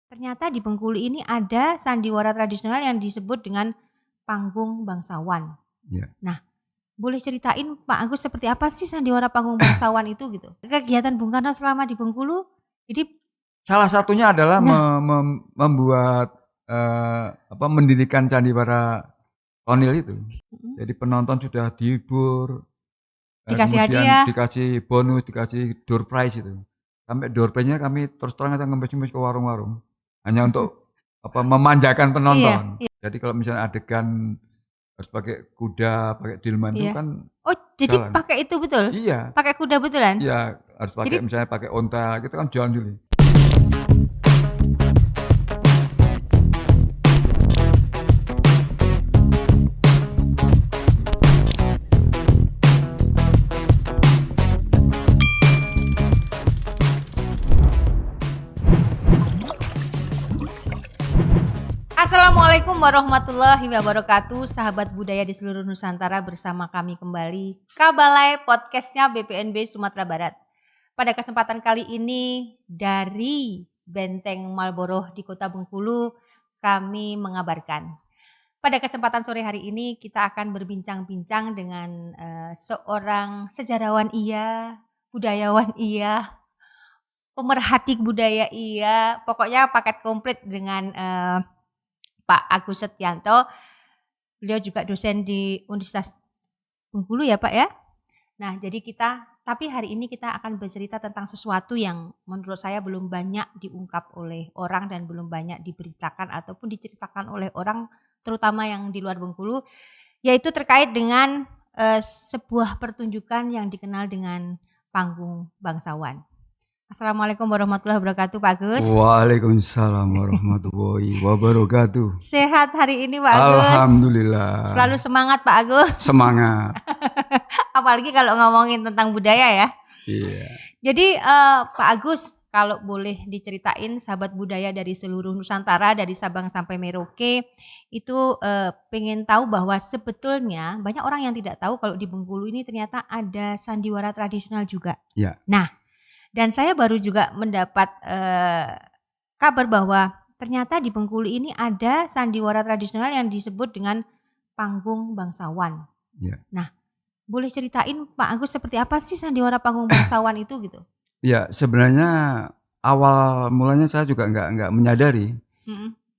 Ternyata di Bengkulu ini ada sandiwara tradisional yang disebut dengan panggung bangsawan. Ya. Nah, boleh ceritain Pak Agus seperti apa sih sandiwara panggung bangsawan itu gitu? Kegiatan Bung Karno selama di Bengkulu, jadi Salah satunya adalah membuat mendirikan sandiwara Tonil itu. Jadi penonton sudah dihibur, dikasih kemudian hadiah. dikasih bonus, dikasih door prize itu. Sampai door prize-nya kami terus terang aja ngemis-ngemis ke warung-warung. Hanya untuk memanjakan penonton. Iya. Jadi kalau misalnya adegan harus pakai kuda, pakai delman itu kan Oh, jadi jalan. pakai itu betul? Iya. Pakai kuda betulan? Iya, harus pakai misalnya pakai onta, gitu kan jalan dulu. Assalamualaikum warahmatullahi wabarakatuh, sahabat budaya di seluruh Nusantara, bersama kami kembali Kabalai podcastnya BPNB Sumatera Barat. Pada kesempatan kali ini dari Benteng Marlborough di Kota Bengkulu, kami mengabarkan. Pada kesempatan sore hari ini kita akan berbincang-bincang dengan seorang sejarawan iya, budayawan iya, pemerhati budaya iya, pokoknya paket komplit dengan Pak Agus Setianto. Beliau juga dosen di Universitas Bengkulu ya Pak ya. Nah jadi tapi hari ini kita akan bercerita tentang sesuatu yang menurut saya belum banyak diungkap oleh orang dan belum banyak diberitakan ataupun diceritakan oleh orang terutama yang di luar Bengkulu, yaitu terkait dengan sebuah pertunjukan yang dikenal dengan panggung bangsawan. Assalamualaikum warahmatullahi wabarakatuh Pak Agus. Waalaikumsalam warahmatullahi wabarakatuh. Sehat hari ini Pak Agus? Alhamdulillah. Selalu semangat Pak Agus? Semangat. Apalagi kalau ngomongin tentang budaya ya. Iya. Jadi Pak Agus, kalau boleh diceritain sahabat budaya dari seluruh Nusantara, dari Sabang sampai Merauke, itu pengen tahu bahwa sebetulnya banyak orang yang tidak tahu kalau di Bengkulu ini ternyata ada sandiwara tradisional juga. Iya. Nah, dan saya baru juga mendapat kabar bahwa ternyata di Bengkulu ini ada sandiwara tradisional yang disebut dengan panggung bangsawan. Iya. Nah, boleh ceritain Pak Agus seperti apa sih sandiwara panggung bangsawan itu gitu? Ya, sebenarnya awal mulanya saya juga nggak menyadari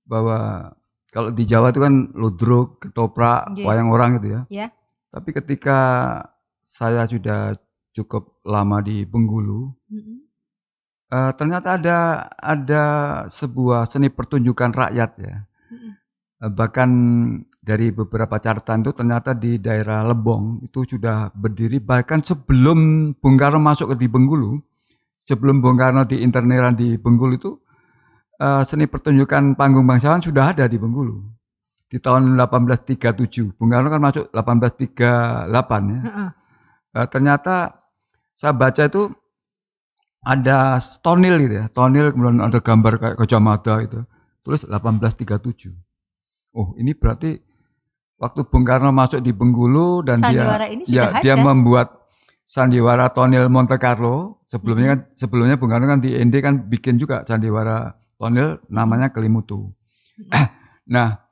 bahwa kalau di Jawa itu kan ludruk, ketoprak, wayang orang gitu ya. Yeah. Tapi ketika saya sudah cukup lama di Bengkulu, ternyata ada sebuah seni pertunjukan rakyat ya. Bahkan dari beberapa catatan itu ternyata di daerah Lebong itu sudah berdiri bahkan sebelum Bung Karno masuk ke di Bengkulu, sebelum Bung Karno di interneran di Bengkulu itu seni pertunjukan panggung bangsawan sudah ada di Bengkulu. Di tahun 1837, Bung Karno kan masuk 1838 ya. Ternyata saya baca itu ada tonil gitu ya, tonil kemudian ada gambar kayak Gajah Mada itu, tulis 1837. Oh ini berarti waktu Bung Karno masuk di Bengkulu dan dia membuat sandiwara tonil Monte Carlo. Sebelumnya Bung Karno kan di ND kan bikin juga sandiwara tonil namanya Kelimutu. Nah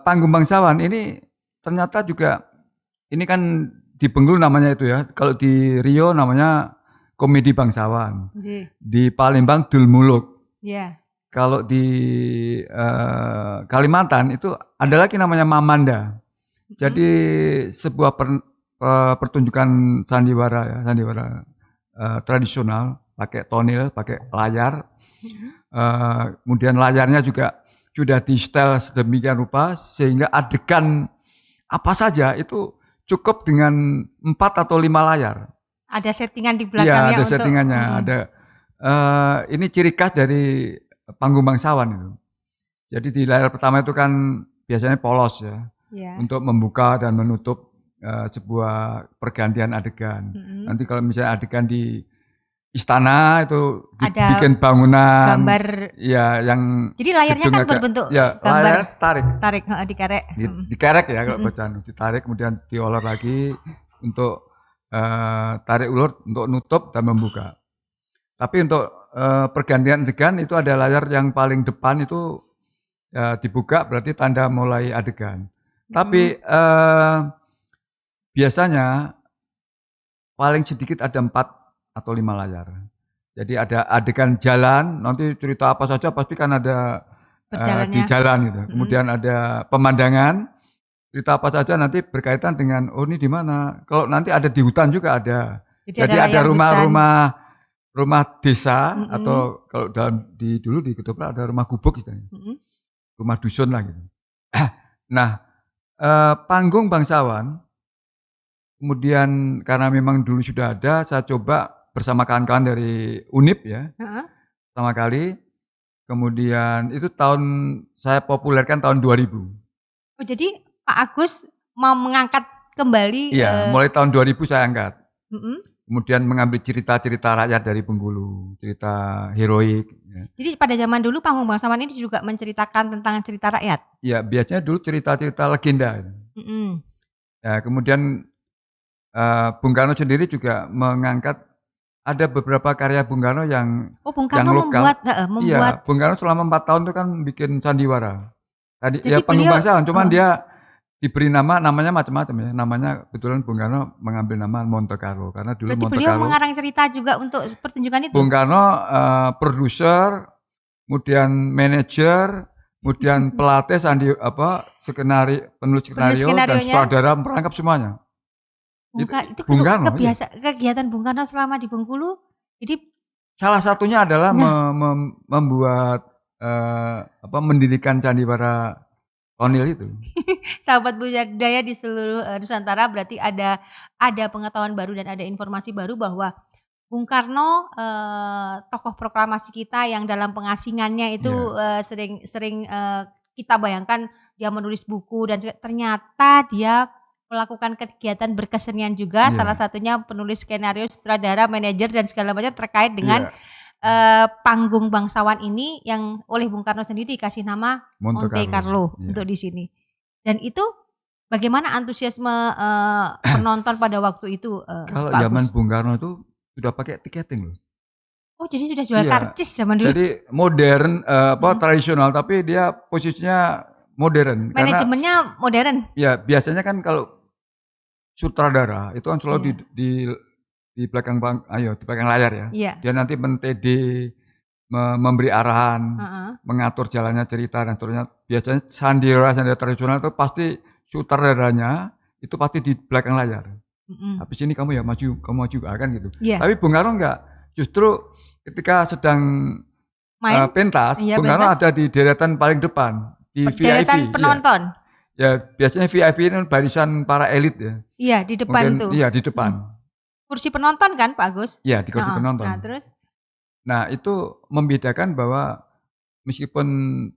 panggung bangsawan ini ternyata juga ini kan di Bengkulu namanya itu ya. Kalau di Rio namanya komedi bangsawan. Di Palembang Dul Muluk. Yeah. Kalau di Kalimantan itu ada lagi namanya Mamanda. Jadi sebuah pertunjukan sandiwara ya, sandiwara tradisional, pakai tonil, pakai layar. Kemudian layarnya juga sudah di setel sedemikian rupa sehingga adegan apa saja itu cukup dengan 4 atau 5 layar. Ada settingan di belakangnya. Iya, ada settingannya. Ada ini ciri khas dari panggung bangsawan itu. Jadi di layar pertama itu kan biasanya polos ya. Untuk membuka dan menutup sebuah pergantian adegan. Nanti kalau misalnya adegan di istana itu bikin bangunan gambar ya yang jadi layarnya kan berbentuk gambar tarik dikerek dikerek ya kalau bacaan ditarik kemudian diolor lagi untuk tarik ulur untuk nutup dan membuka. Tapi untuk pergantian adegan itu ada layar yang paling depan itu dibuka berarti tanda mulai adegan. Tapi biasanya paling sedikit ada 4 atau 5 layar. Jadi ada adegan jalan, nanti cerita apa saja pasti kan ada di jalan gitu. Kemudian ada pemandangan, cerita apa saja nanti berkaitan dengan ini di mana. Kalau nanti ada di hutan juga ada. Jadi ada rumah desa atau kalau dulu di Ketoprak ada rumah gubuk istilahnya. Rumah dusun lah gitu. Nah, panggung bangsawan kemudian karena memang dulu sudah ada, saya coba bersama kawan-kawan dari UNIP ya. Pertama kali. Kemudian itu saya populerkan tahun 2000. Oh, jadi Pak Agus mau mengangkat kembali. Iya, mulai tahun 2000 saya angkat. Kemudian mengambil cerita-cerita rakyat dari Bengkulu, cerita heroik. Ya. Jadi pada zaman dulu panggung bangsawan ini juga menceritakan tentang cerita rakyat? Iya, biasanya dulu cerita-cerita legenda. Ya, kemudian Bung Karno sendiri juga mengangkat ada beberapa karya Bung Karno yang lokal. Membuat. Iya, Bung Karno selama 4 tahun itu kan bikin sandiwara. Ya panggung bangsawan, cuman dia diberi namanya macam-macam ya. Namanya kebetulan Bung Karno mengambil nama Monte Carlo karena dulu berarti Monte beliau Carlo mengarang cerita juga untuk pertunjukan itu. Bung Karno produser, kemudian manajer, kemudian pelatih penulis skenario dan sutradara merangkap semuanya. Itu kegiatan Bung Karno selama di Bengkulu. Jadi salah satunya adalah membuat mendirikan Candiwara Tonil itu. Sahabat budaya di seluruh Nusantara, berarti ada pengetahuan baru dan ada informasi baru bahwa Bung Karno tokoh proklamasi kita yang dalam pengasingannya itu sering kita bayangkan dia menulis buku dan ternyata dia melakukan kegiatan berkesenian juga, salah satunya penulis skenario, sutradara, manajer dan segala macam terkait dengan panggung bangsawan ini yang oleh Bung Karno sendiri dikasih nama Monte Carlo untuk di sini. Dan itu bagaimana antusiasme penonton pada waktu itu? Kalau zaman Bung Karno itu sudah pakai tiketing loh. Oh, jadi sudah jual karcis zaman dulu. Jadi modern tradisional tapi dia posisinya modern. Manajemennya modern. Ya, biasanya kan kalau sutradara itu kan selalu di belakang di belakang layar ya. Dia nanti men-TD, memberi arahan, mengatur jalannya cerita dan seterusnya. Biasanya sandiwara tradisional itu pasti sutradaranya itu pasti di belakang layar. Habis ini kamu maju kan gitu. Tapi Bung Karno enggak. Justru ketika sedang pentas, Bung Karno ada di deretan paling depan di deretan VIP. Penonton. Ya, biasanya VIP itu barisan para elit ya. Iya, di depan tuh. Iya, di depan. Kursi penonton kan Pak Agus? Iya, di kursi penonton. Nah, terus? Nah, itu membedakan bahwa meskipun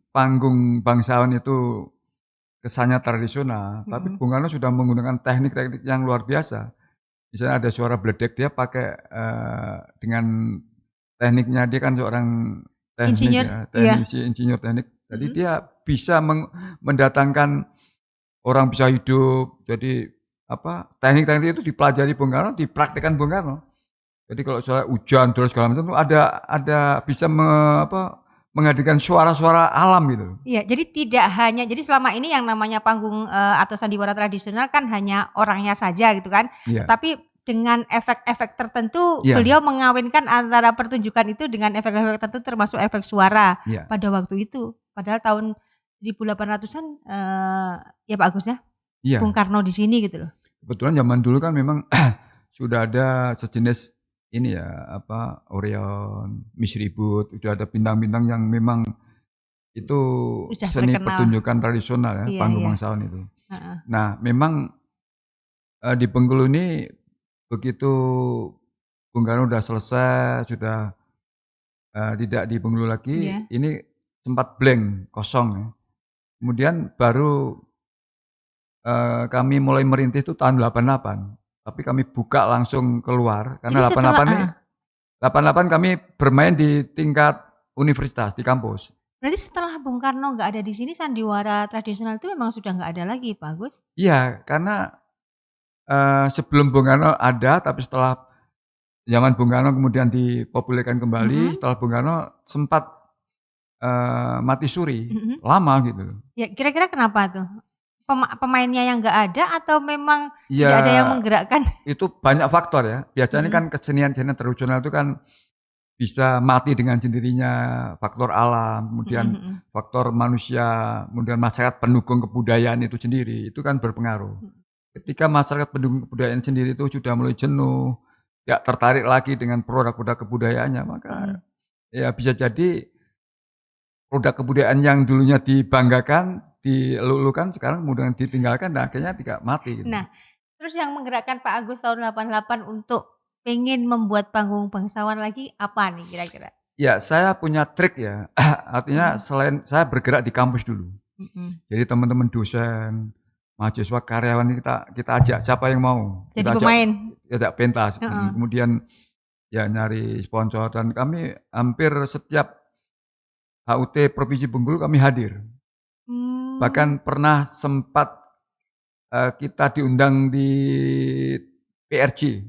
panggung bangsawan itu kesannya tradisional, tapi Bung Karno sudah menggunakan teknik-teknik yang luar biasa. Misalnya ada suara bledek, dia pakai dengan tekniknya, dia kan seorang teknik insinyur teknik. Jadi dia bisa mendatangkan orang bisa hidup. Jadi teknik-teknik itu dipelajari Bung Karno, dipraktikkan Bung Karno. Jadi kalau soal hujan terus segala macam itu ada bisa menghadirkan suara-suara alam gitu. Iya, jadi tidak hanya selama ini yang namanya panggung atau sandiwara tradisional kan hanya orangnya saja gitu kan. Tapi dengan efek-efek tertentu beliau mengawinkan antara pertunjukan itu dengan efek-efek tertentu termasuk efek suara pada waktu itu. Padahal tahun 1800-an ya Pak Agus ya. Bung Karno di sini gitu loh. Kebetulan zaman dulu kan memang sudah ada sejenis ini ya Orion, Miss Ribut, sudah ada bintang-bintang yang memang itu seni pertunjukan tradisional ya, panggung bangsawan itu. Nah, memang di Bengkulu ini begitu Bung Karno udah selesai, sudah tidak di Bengkulu lagi, ini sempat blank, kosong ya. Kemudian baru kami mulai merintis itu tahun 88. Tapi kami buka langsung keluar karena 88 kami bermain di tingkat universitas di kampus. Berarti setelah Bung Karno nggak ada di sini sandiwara tradisional itu memang sudah nggak ada lagi Pak Agus? Iya, karena sebelum Bung Karno ada, tapi setelah zaman Bung Karno kemudian dipopulerkan kembali. Setelah Bung Karno sempat mati suri, lama gitu loh. Ya, kira-kira kenapa tuh? Pemainnya yang nggak ada atau memang tidak ada yang Ya menggerakkan? itu banyak faktor ya. Biasanya kan kesenian-kesenian tradisional itu kan bisa mati dengan sendirinya, faktor alam, kemudian faktor manusia, kemudian masyarakat pendukung kebudayaan itu sendiri, itu kan berpengaruh. Ketika masyarakat pendukung kebudayaan sendiri itu sudah mulai jenuh, tidak tertarik lagi dengan produk-produk kebudayaannya, maka ya bisa jadi produk kebudayaan yang dulunya dibanggakan, dilulukan, sekarang kemudian ditinggalkan dan akhirnya tidak mati. Gitu. Nah, terus yang menggerakkan Pak Agus tahun 88 untuk pengen membuat panggung bangsawan lagi apa nih kira-kira? Ya, saya punya trik ya. Artinya selain saya bergerak di kampus dulu. Jadi teman-teman dosen, mahasiswa, karyawan kita ajak siapa yang mau. Jadi Kita pemain. ajak pentas. Kemudian ya nyari sponsor dan kami hampir setiap HUT Provinsi Bengkulu kami hadir. Bahkan pernah sempat kita diundang di PRJ.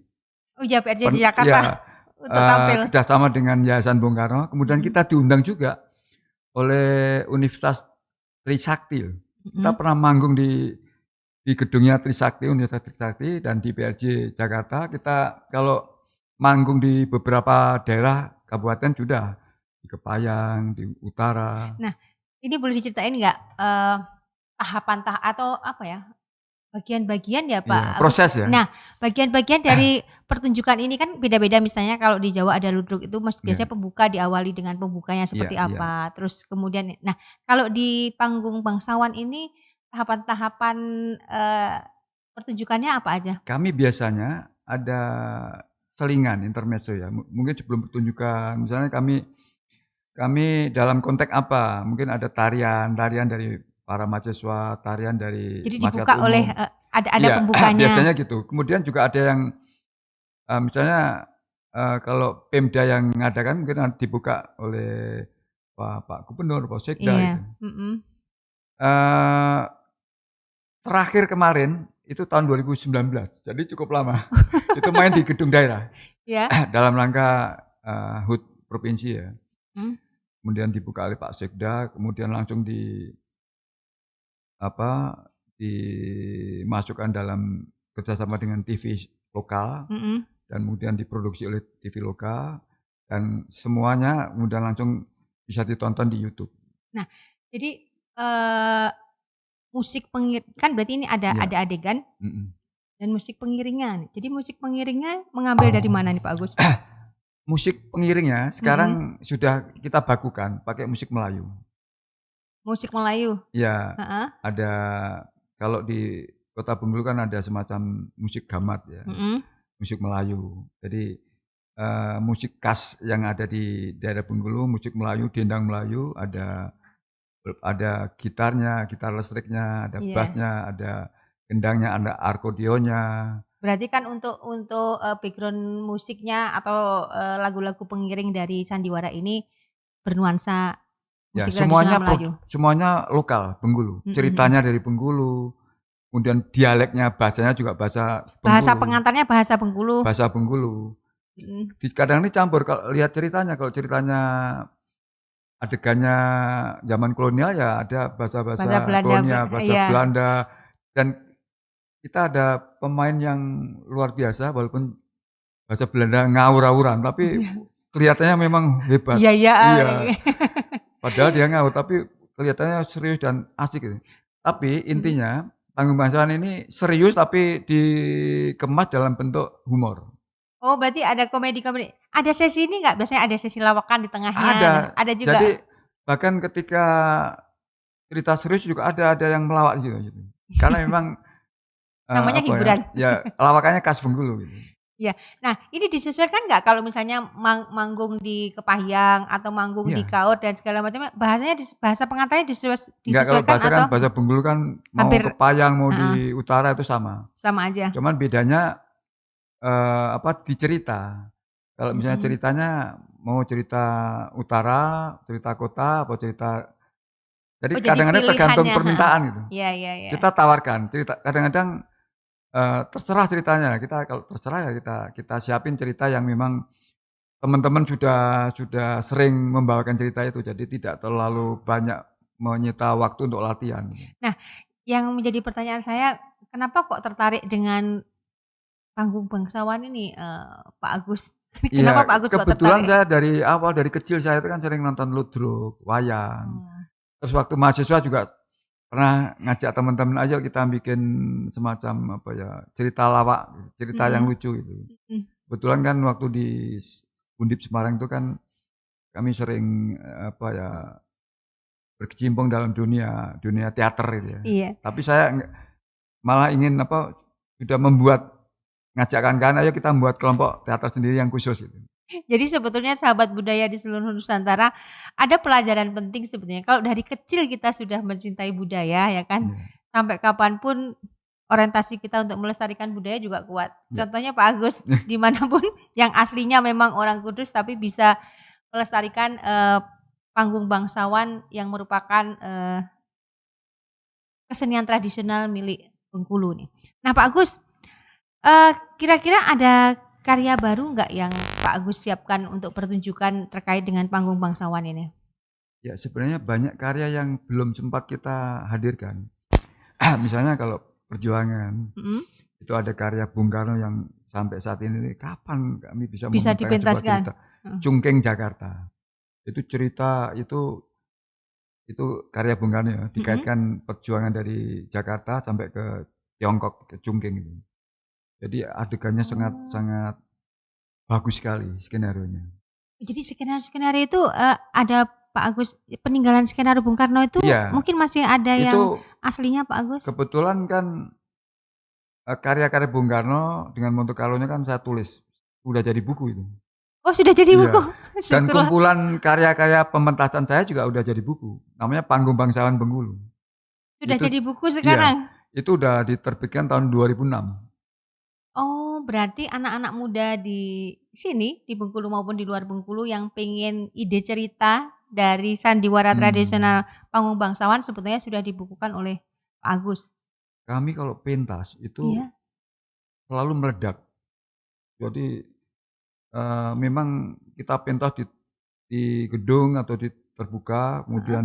Oh iya, PRJ di Jakarta. Ya, untuk tampil. kerjasama dengan Yayasan Bung Karno. Kemudian kita diundang juga oleh Universitas Trisakti. Kita pernah manggung di gedungnya Trisakti, Universitas Trisakti, dan di PRJ Jakarta. Kita kalau manggung di beberapa daerah kabupaten sudah di Kepayang, di utara. Nah, ini boleh diceritain nggak tahapan atau apa ya? Bagian-bagian ya Pak? Iya, proses ya. Nah, bagian-bagian dari pertunjukan ini kan beda-beda, misalnya kalau di Jawa ada ludruk itu biasanya pembuka diawali dengan pembukanya seperti apa, terus kemudian nah kalau di panggung bangsawan ini tahapan-tahapan pertunjukannya apa aja? Kami biasanya ada selingan intermezzo ya, mungkin sebelum pertunjukan, misalnya kami dalam konteks apa, mungkin ada tarian dari para mahasiswa, tarian dari Jadi masyarakat dibuka umum. oleh ada Iya, pembukanya. biasanya gitu. Kemudian juga ada yang misalnya kalau Pemda yang ngadakan mungkin dibuka oleh Pak Gubernur, Pak Sekda. Iya. Gitu. Terakhir kemarin itu tahun 2019, jadi cukup lama. Itu main di gedung daerah. Ya. Dalam rangka HUT provinsi ya. Kemudian dibuka oleh Pak Sekda, kemudian langsung dimasukkan dalam kerjasama dengan TV lokal dan kemudian diproduksi oleh TV lokal dan semuanya kemudian langsung bisa ditonton di YouTube. Nah, jadi musik kan berarti ini ada adegan dan musik pengiringnya. Jadi musik pengiringnya mengambil dari mana nih Pak Agus? Musik pengiringnya sekarang sudah kita bakukan pakai musik Melayu. Musik Melayu? Ya, ada kalau di Kota Bengkulu kan ada semacam musik gamat ya, musik Melayu. Jadi musik khas yang ada di daerah Bengkulu, musik Melayu, dendang Melayu, ada gitarnya, gitar listriknya, ada bassnya, ada gendangnya, ada akordeonnya. Berarti kan untuk background musiknya atau lagu-lagu pengiring dari sandiwara ini bernuansa musik tradisional Melayu. Semuanya lokal Bengkulu. Ceritanya dari Bengkulu. Kemudian dialeknya, bahasanya juga bahasa Bengkulu. Bahasa pengantarnya bahasa Bengkulu. Bahasa Bengkulu. Kadang ini campur kalau lihat ceritanya. Kalau ceritanya adegannya zaman kolonial ya ada bahasa-bahasa kolonial, bahasa Belanda. Dan kita ada pemain yang luar biasa walaupun bahasa Belanda ngawur-ngawuran tapi kelihatannya memang hebat. Iya. Padahal dia ngawur tapi kelihatannya serius dan asik gitu. Tapi intinya panggung bangsawan ini serius tapi dikemas dalam bentuk humor. Oh, berarti ada komedi-komedi. Ada sesi ini nggak? Biasanya ada sesi lawakan di tengahnya. Ada juga. Jadi bahkan ketika cerita serius juga ada yang melawak gitu. Karena memang namanya hiburan. Ya lawakannya khas Bengkulu gitu. Ya, nah ini disesuaikan nggak kalau misalnya manggung di Kepahyang atau manggung di Kaur dan segala macamnya, bahasa pengantarnya disesuaikan Nggak, kalau bahasa atau? Kan bahasa Bengkulu kan mau Kepahyang mau di utara itu sama. Sama aja. Cuman bedanya di cerita. Kalau misalnya ceritanya mau cerita utara, cerita kota, atau cerita. Jadi kadang-kadang tergantung permintaan gitu. Iya. Kita tawarkan cerita kadang-kadang terserah ceritanya. Kita kalau terserah ya kita siapin cerita yang memang teman-teman sudah sering membawakan cerita itu, jadi tidak terlalu banyak menyita waktu untuk latihan. Nah, yang menjadi pertanyaan saya, kenapa kok tertarik dengan panggung bangsawan ini, Pak Agus? Kenapa Iya, Pak Agus kok kebetulan tertarik? saya dari awal, dari kecil saya itu kan sering nonton ludruk, wayang. Oh, Terus waktu mahasiswa juga pernah ngajak teman-teman, "Ayo kita bikin semacam apa ya, cerita lawak, cerita yang mhm, lucu," itu. mhm. Kebetulan kan waktu di Undip Semarang itu kan kami sering, apa ya, berkecimpung dalam dunia dunia teater gitu ya. Iya. Tapi saya malah ingin apa, sudah membuat ngajak kawan-kawan, "Ayo kita membuat kelompok teater sendiri yang khusus," gitu. Jadi sebetulnya sahabat budaya di seluruh Nusantara ada pelajaran penting sebetulnya. Kalau dari kecil kita sudah mencintai budaya ya kan, Iya, sampai kapanpun orientasi kita untuk melestarikan budaya juga kuat. iya. Contohnya Pak Agus, dimanapun yang aslinya memang orang Kudus tapi bisa melestarikan, panggung bangsawan yang merupakan, kesenian tradisional milik Bengkulu nih. Nah Pak Agus, kira-kira ada karya baru nggak yang Pak Agus siapkan untuk pertunjukan terkait dengan panggung bangsawan ini? Ya sebenarnya banyak karya yang belum sempat kita hadirkan. Misalnya kalau perjuangan, Mhm. itu ada karya Bung Karno yang sampai saat ini, kapan kami bisa Bisa memberikan sebuah dipentaskan? cerita. Heeh. Cungkeng Jakarta. Itu cerita itu karya Bung Karno ya, Mhm. dikaitkan perjuangan dari Jakarta sampai ke Tiongkok, ke Chungking itu. Jadi adegannya sangat Oh, sangat bagus sekali skenarionya. jadi skenario-skenario itu, ada Pak Agus peninggalan skenario Bung Karno itu Iya, mungkin masih ada itu yang aslinya Pak Agus? kebetulan kan, karya-karya Bung Karno dengan Monte Carlo-nya kan saya tulis, udah jadi buku itu. Oh sudah jadi buku? Iya, dan Syukurlah kumpulan karya-karya pementasan saya juga udah jadi buku, namanya Panggung Bangsawan Bengkulu. sudah Itu jadi buku iya, sekarang? itu udah diterbitkan tahun 2006. Oh, berarti anak-anak muda di sini, di Bengkulu maupun di luar Bengkulu yang pengen ide cerita dari sandiwara Mmm, tradisional panggung bangsawan sebetulnya sudah dibukukan oleh Pak Agus. kami kalau pentas itu Iya, selalu meledak. Jadi, memang kita pentas di gedung atau di terbuka, heeh, kemudian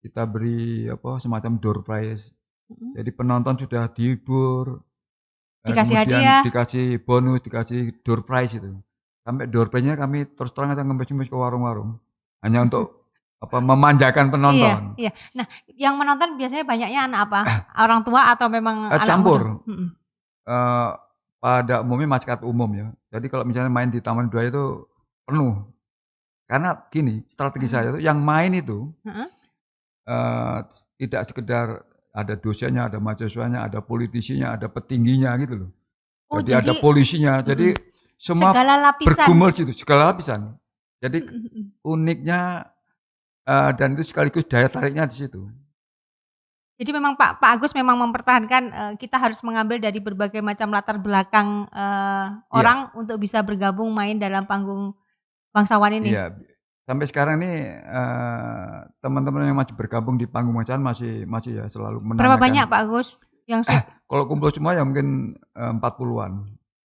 kita beri apa, semacam door prize. mhm. Jadi penonton sudah dihibur, Dikasih kemudian hadiah. dikasih bonus, dikasih door prize itu. Sampai door prize-nya kami terus terang aja ngemis-ngemis ke warung-warung, hanya untuk apa, memanjakan Iya, penonton. iya. Nah, yang menonton biasanya banyaknya anak apa? Orang tua atau memang anak muda? Campur, Mhm, eee, pada umumnya masyarakat umum ya. Jadi kalau misalnya main di taman budaya itu penuh. Karena gini, strategi mhm, saya itu yang main itu, heeh. eee, tidak sekedar ada dosennya, ada mahasiswanya, ada politisinya, ada petingginya gitu loh. Oh Jadi ada jadi polisinya, mhm, jadi semua segala lapisan. bergumul di situ, segala lapisan. Jadi Mhm, mhm. uniknya, dan itu sekaligus daya tariknya di situ. Jadi memang Pak Agus memang mempertahankan, kita harus mengambil dari berbagai macam latar belakang, Iya, orang untuk bisa bergabung main dalam panggung bangsawan ini. iya. Sampai sekarang ini, teman-teman yang masih bergabung di panggung bangsawan masih masih ya selalu Berapa banyak menanyakan. Pak Agus yang Kalau kumpul semua ya mungkin, 40-an.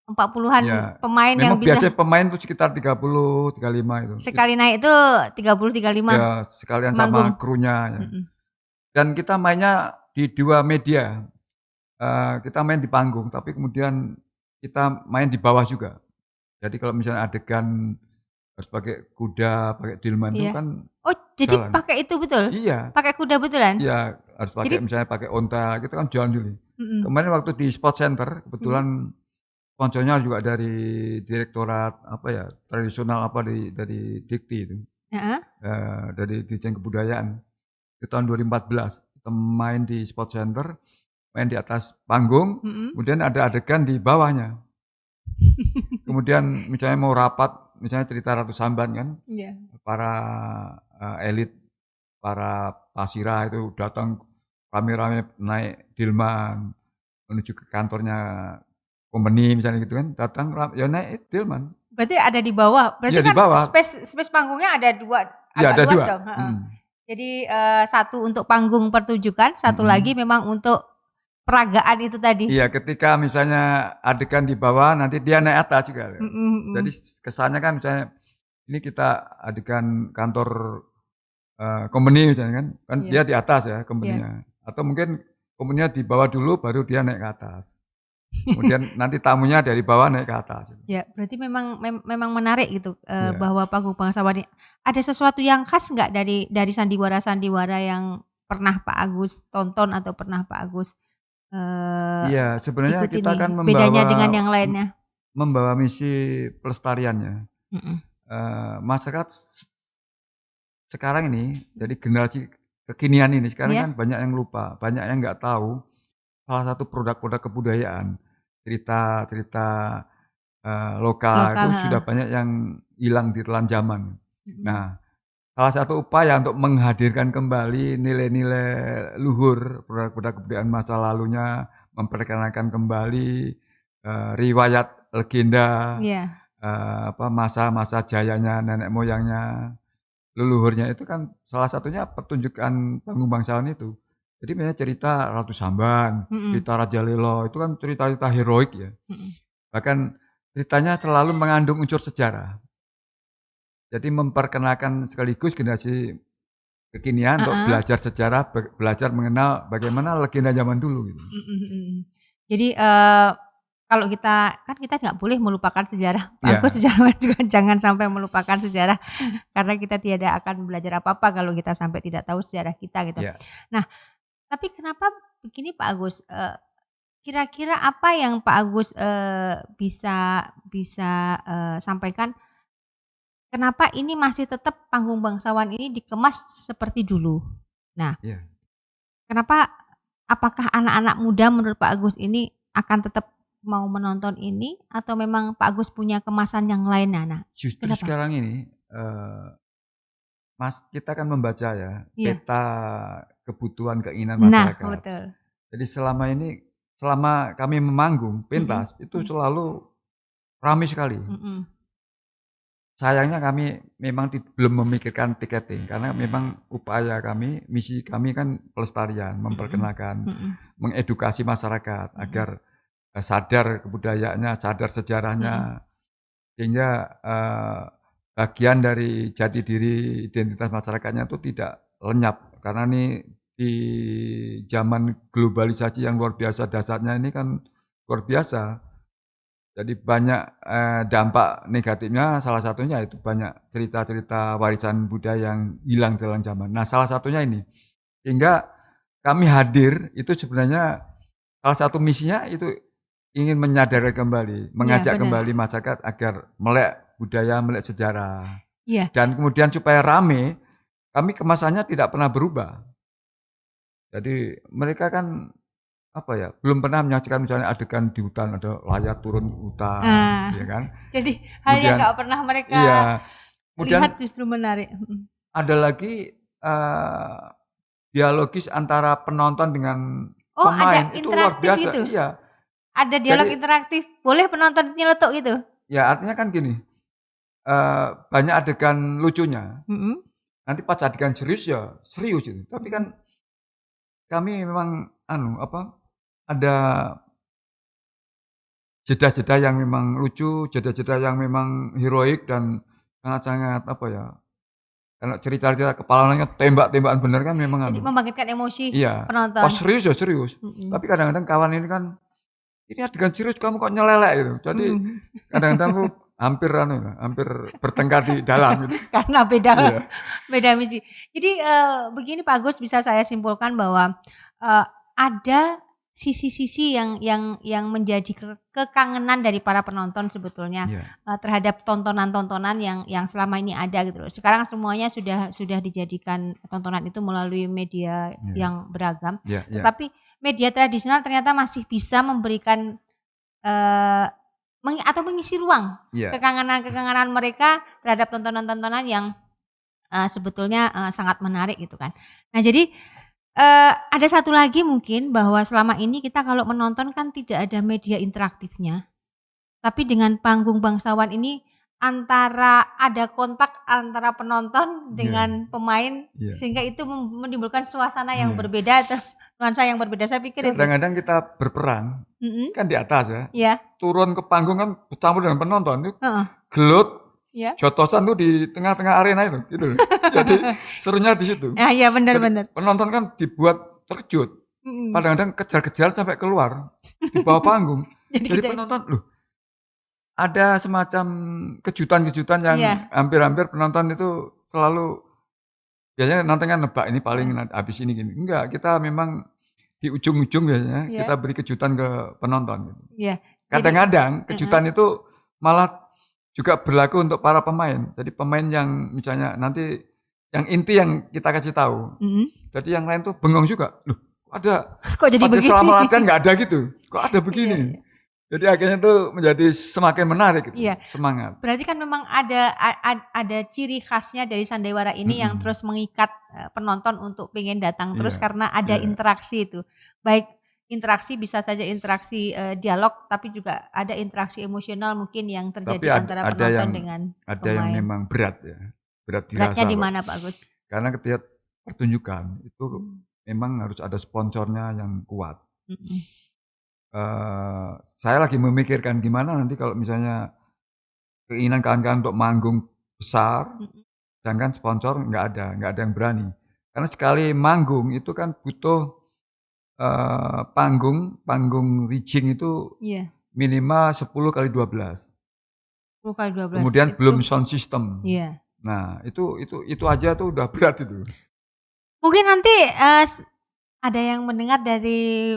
40-an Iya, pemain yang memang bisa biasanya pemain tuh sekitar 30, 35 itu. sekali naik itu 30, 35 Ya sekalian sama manggung? krunya ya. Mhm. Dan kita mainnya di 2 media, kita main di panggung, tapi kemudian kita main di bawah juga. Jadi kalau misalnya adegan harus pakai kuda, pakai delman itu Iya. kan Oh jadi jalan. pakai itu betul? Iya, Pakai kuda betulan? iya, harus pakai Jadi misalnya pakai onta, gitu kan jalan dulu. mhm, Kemarin waktu di Sport Center, mhm, kebetulan sponsornya juga dari direktorat apa ya, tradisional apa dari Dikti itu, heeh, dari Ditjen Kebudayaan. Itu tahun 2014, kita main di Sport Center, main di atas panggung, mhm. kemudian ada adegan di bawahnya. Kemudian misalnya mau rapat, misalnya cerita Ratu Samban kan, Iya. para, elit, para pasirah itu datang rame-rame naik delman menuju ke kantornya company misalnya gitu kan, datang ya naik delman. Berarti ada di bawah, berarti Iya di kan bawah, space space panggungnya ada 2, iya agak ada luas 2, dong? Heeh. mhm, Jadi, 1 untuk panggung pertunjukan, satu lagi mhm. memang untuk peragaan itu tadi. Iya, ketika misalnya adegan di bawah, nanti dia naik atas juga. Jadi kesannya kan misalnya ini kita adegan kantor company misalnya kan Iya. dia di atas ya company-nya. Atau mungkin company-nya di bawah dulu, baru dia naik ke atas. Kemudian nanti tamunya dari bawah naik ke atas. Ya, berarti memang menarik gitu Iya. bahwa Panggung Bangsawan ini ada sesuatu yang khas nggak dari sandiwara-sandiwara yang pernah Pak Agus tonton atau pernah Pak Agus Iya, sebenarnya ikut kita ini? kan Bedanya dengan yang lainnya? membawa misi pelestariannya. Mhm. Masyarakat sekarang ini, jadi generasi kekinian ini sekarang Iya. kan banyak yang lupa, banyak yang nggak tahu salah satu produk-produk kebudayaan, cerita-cerita lokal Lokal, itu heeh. sudah banyak yang hilang ditelan zaman. Mhm. Nah, salah satu upaya untuk menghadirkan kembali nilai-nilai luhur produk-produk kebudayaan masa lalunya, memperkenalkan kembali riwayat legenda, Iya. masa-masa jayanya nenek moyangnya, leluhurnya itu kan salah satunya pertunjukan Panggung Bangsawan itu. Jadi misalnya cerita Ratu Samban, Mhm. cerita Raja Lela, itu kan cerita-cerita heroik ya. Mhm. Bahkan ceritanya selalu mengandung unsur sejarah. Jadi memperkenalkan sekaligus generasi kekinian untuk Heeh. belajar sejarah, belajar mengenal bagaimana legenda zaman dulu gitu. Mhm mhm. Jadi, kalau kita nggak boleh melupakan sejarah. Pak Agus Iya, sejarawan juga jangan sampai melupakan sejarah, karena kita tidak akan belajar apa-apa kalau kita sampai tidak tahu sejarah kita gitu. iya, Nah, tapi kenapa begini Pak Agus, kira-kira apa yang Pak Agus, bisa bisa, sampaikan, kenapa ini masih tetap Panggung Bangsawan ini dikemas seperti dulu? Nah, iya. kenapa apakah anak-anak muda menurut Pak Agus ini akan tetap mau menonton ini atau memang Pak Agus punya kemasan yang lain? Nah, Justru kenapa? sekarang ini, kita kan membaca ya, Iya. peta kebutuhan keinginan Nah, masyarakat. betul. Jadi selama kami memanggung Mhm. pentas, itu selalu ramai sekali. Mhm. Sayangnya kami memang belum memikirkan tiketing, karena memang upaya kami, misi kami kan pelestarian, Mhm. memperkenalkan, Mhm. mengedukasi masyarakat Mhm. agar sadar kebudayaannya, sadar Mhm. sejarahnya, sehingga bagian dari jati diri identitas masyarakatnya itu tidak lenyap. Karena ini di zaman globalisasi yang luar biasa dahsyatnya ini kan luar biasa. Jadi banyak dampak negatifnya, salah satunya itu banyak cerita-cerita warisan budaya yang hilang dalam zaman. Nah, salah satunya ini. Sehingga kami hadir itu sebenarnya salah satu misinya itu ingin menyadarkan kembali, Iya, mengajak benar. kembali masyarakat agar melek budaya, melek sejarah. Iya. Dan kemudian supaya rame, kami kemasannya tidak pernah berubah. Jadi mereka kan apa ya, belum pernah menyaksikan misalnya adegan di hutan, ada layar turun hutan, Nah, ya kan. jadi hal yang Kemudian nggak pernah mereka iya, lihat kemudian justru menarik. Mhm. ada lagi, dialogis antara penonton dengan Oh, ada pemain, itu luar interaktif biasa, gitu? iya. Ada dialog Jadi, interaktif, boleh penonton nyeletuk gitu? ya artinya kan gini, banyak adegan lucunya, Mhm. nanti pas adegan serius ya serius itu. Tapi Mhm. kan kami memang ada jeda-jeda yang memang lucu, jeda-jeda yang memang heroik dan sangat-sangat kalau cerita-cerita kepalanya tembak-tembakan bener kan memang Jadi membangkitkan emosi iya, pas penonton. serius ya serius. Mhm. Tapi kadang-kadang kawan ini kan, "Ini adegan serius kamu kok nyelelek?" Gitu. Jadi Mhm. kadang-kadang tuh hampir bertengkar di dalam gitu. Karena beda Iya, beda misi. Jadi, begini Pak Agus, bisa saya simpulkan bahwa, ada sisi-sisi yang menjadi kekangenan dari para penonton sebetulnya, iya, terhadap tontonan-tontonan yang selama ini ada gitu loh. Sekarang semuanya sudah dijadikan tontonan itu melalui media iya, yang beragam, iya, iya, tetapi media tradisional ternyata masih bisa memberikan, eee, atau mengisi ruang iya, kekangenan-kekangenan mereka terhadap tontonan-tontonan yang sebetulnya, sangat menarik gitu kan. Nah jadi, ada satu lagi mungkin bahwa selama ini kita kalau menonton kan tidak ada media interaktifnya, tapi dengan Panggung Bangsawan ini antara ada kontak antara penonton iya, dengan pemain iya, sehingga itu menimbulkan suasana yang iya. berbeda tuh. nuansa yang berbeda. Saya pikir itu. Kadang-kadang kita berperang kan di atas ya. Iya. Turun ke panggung kan bercampur dengan penonton itu gelut. Iya. Jotosan tuh di tengah-tengah arena itu gitu. Jadi serunya di situ. Iya benar-benar. Penonton kan dibuat terkejut. Kadang-kadang kejar-kejar sampai keluar di bawah panggung. Jadi penonton loh, ada semacam kejutan-kejutan yang hampir-hampir penonton itu selalu biasanya nonton kan nebak ini paling habis ini gini. Enggak, kita memang di ujung-ujung biasanya kita beri kejutan ke penonton gitu. Iya. Kadang-kadang kejutan itu malah juga berlaku untuk para pemain. Jadi pemain yang misalnya nanti yang inti yang kita kasih tahu. Jadi yang lain tuh bengong juga. Loh, kok jadi begini? Selama latihan nggak ada gitu. Kok ada begini? Jadi akhirnya tuh menjadi semakin menarik gitu. Semangat. Berarti kan memang ada ciri khasnya dari Sandiwara ini yang terus mengikat penonton untuk pengen datang terus karena ada interaksi itu. Baik interaksi bisa saja interaksi dialog, tapi juga ada interaksi emosional mungkin yang terjadi antara penonton dengan pemain. Ada yang memang berat ya, berat dirasa. Beratnya di mana Pak Agus? Karena ketika pertunjukan itu memang harus ada sponsornya yang kuat. Saya lagi memikirkan gimana nanti kalau misalnya keinginan kawan-kawan untuk manggung besar, sedangkan sponsor nggak ada yang berani. Karena sekali manggung itu kan butuh panggung rigging itu minimal 10 kali 12. 10 kali 12. Kemudian itu, belum sound system. Iya. Nah, itu aja tuh udah berat itu. Mungkin nanti ada yang mendengar dari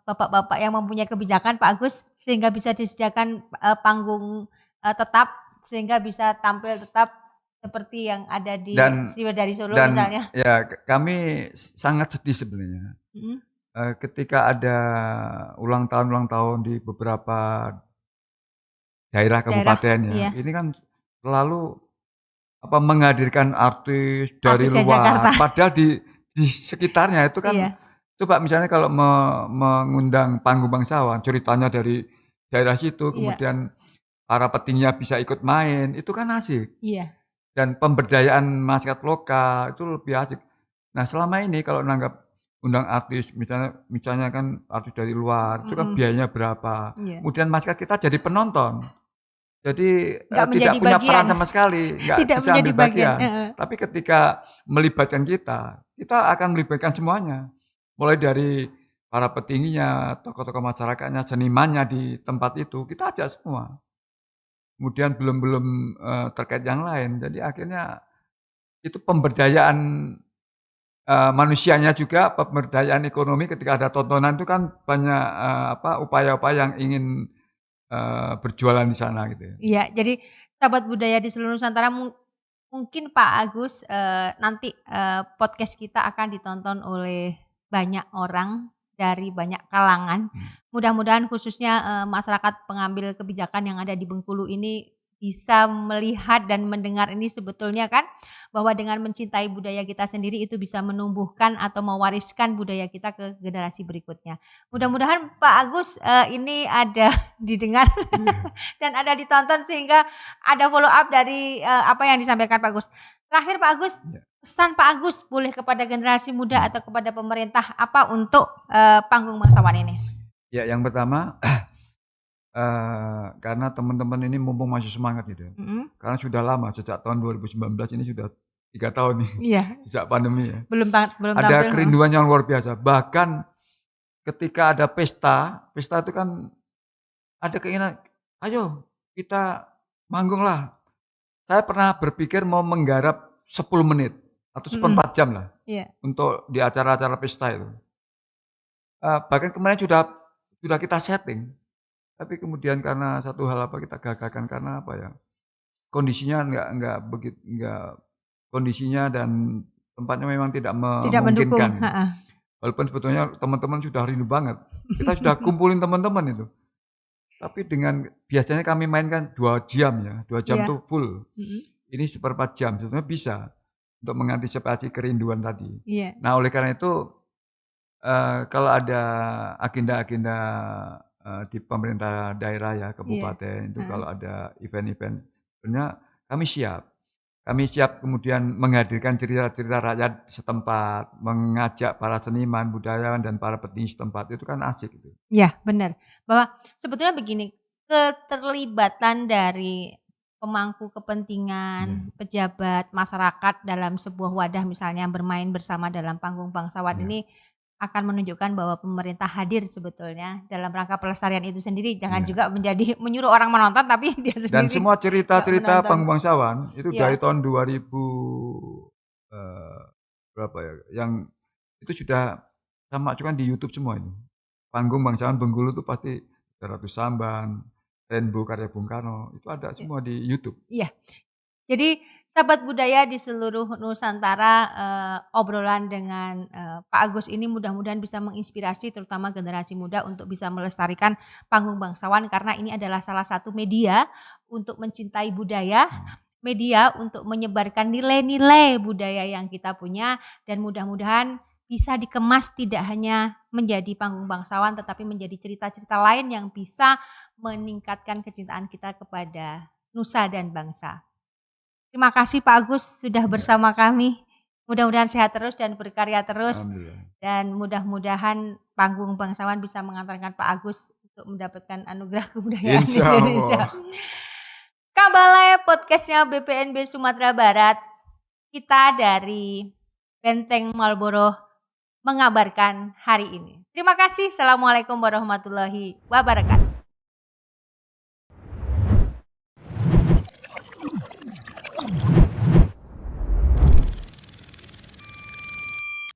bapak-bapak yang mempunyai kebijakan Pak Agus sehingga bisa disediakan panggung tetap sehingga bisa tampil tetap seperti yang ada di Sriwedari Solo misalnya. Ya, kami sangat sedih sebenarnya. Ketika ada ulang tahun di beberapa daerah kabupaten ya, ini kan selalu menghadirkan artis dari luar, Jakarta. Padahal di sekitarnya itu kan coba misalnya kalau mengundang panggung bangsawan, ceritanya dari daerah situ, kemudian para petingginya bisa ikut main, itu kan asik. Dan pemberdayaan masyarakat lokal itu lebih asik. Nah selama ini kalau nanggap undang artis, misalnya kan artis dari luar, itu kan biayanya berapa. Kemudian masyarakat kita jadi penonton. Jadi tidak punya peran sama sekali, nggak bisa ambil bagian. Tapi ketika melibatkan kita akan melibatkan semuanya. Mulai dari para petingginya, tokoh-tokoh masyarakatnya, senimannya di tempat itu, kita ajak semua. Kemudian belum terkait yang lain. Jadi akhirnya itu pemberdayaan manusianya juga, pemberdayaan ekonomi ketika ada tontonan itu kan banyak upaya-upaya yang ingin berjualan di sana gitu. Iya, jadi sahabat budaya di seluruh Nusantara mungkin Pak Agus nanti podcast kita akan ditonton oleh banyak orang dari banyak kalangan. Mudah-mudahan khususnya masyarakat pengambil kebijakan yang ada di Bengkulu ini bisa melihat dan mendengar ini sebetulnya kan bahwa dengan mencintai budaya kita sendiri itu bisa menumbuhkan atau mewariskan budaya kita ke generasi berikutnya. Mudah-mudahan Pak Agus ini ada didengar dan ada ditonton sehingga ada follow up dari apa yang disampaikan Pak Agus. Terakhir Pak Agus, pesan Pak Agus boleh kepada generasi muda atau kepada pemerintah apa untuk panggung bangsawan ini? Ya yang pertama karena teman-teman ini mumpung masih semangat gitu. Karena sudah lama sejak tahun 2019 ini sudah 3 tahun nih. Sejak pandemi ya. Belum ada kerinduan yang luar biasa. Bahkan ketika ada pesta itu kan ada keinginan, ayo kita manggung lah. Saya pernah berpikir mau menggarap 10 menit atau 4 jam lah untuk di acara-acara pesta itu. Bahkan kemarin sudah kita setting. Tapi kemudian karena satu hal kita gagalkan karena kondisinya kondisinya dan tempatnya memang tidak memungkinkan. Walaupun sebetulnya teman-teman sudah rindu banget. Kita sudah kumpulin teman-teman itu. Tapi biasanya kami mainkan 2 jam ya, 2 jam tuh full. Ini 1/4 jam sebetulnya bisa untuk mengantisipasi kerinduan tadi. Nah oleh karena itu kalau ada agenda-agenda di pemerintah daerah ya, kabupaten itu kalau ada event-event sebenarnya kami siap. Kami siap kemudian menghadirkan cerita-cerita rakyat setempat, mengajak para seniman, budayawan dan para petinggi setempat, itu kan asik itu. Iya, benar. Bahwa sebetulnya begini, keterlibatan dari pemangku Iya. kepentingan, pejabat, masyarakat dalam sebuah wadah misalnya bermain bersama dalam panggung bangsawan Iya. ini akan menunjukkan bahwa pemerintah hadir sebetulnya dalam rangka pelestarian itu sendiri. Jangan Iya. juga menyuruh orang menonton tapi dia Dan sendiri semua nggak cerita-cerita menonton. panggung bangsawan itu dari Iya, tahun 2000 berapa ya, yang itu sudah sama juga di YouTube semua ini. Panggung bangsawan Bengkulu itu pasti Ratu Samban, Rainbow karya Bung Karno, itu ada semua di YouTube. iya. Jadi sahabat budaya di seluruh Nusantara, obrolan dengan, Pak Agus ini mudah-mudahan bisa menginspirasi terutama generasi muda untuk bisa melestarikan panggung bangsawan karena ini adalah salah satu media untuk mencintai budaya, media untuk menyebarkan nilai-nilai budaya yang kita punya dan mudah-mudahan bisa dikemas tidak hanya menjadi panggung bangsawan tetapi menjadi cerita-cerita lain yang bisa meningkatkan kecintaan kita kepada nusa dan bangsa. Terima kasih Pak Agus sudah Iya, bersama kami. Mudah-mudahan sehat terus dan berkarya terus alhamdulillah. dan mudah-mudahan panggung bangsawan bisa mengantarkan Pak Agus untuk mendapatkan anugerah kebudayaan Insya Indonesia. Allah. Kabalai podcastnya BPNB Sumatera Barat. Kita dari Benteng Marlboro mengabarkan hari ini. Terima kasih. Assalamualaikum warahmatullahi wabarakatuh.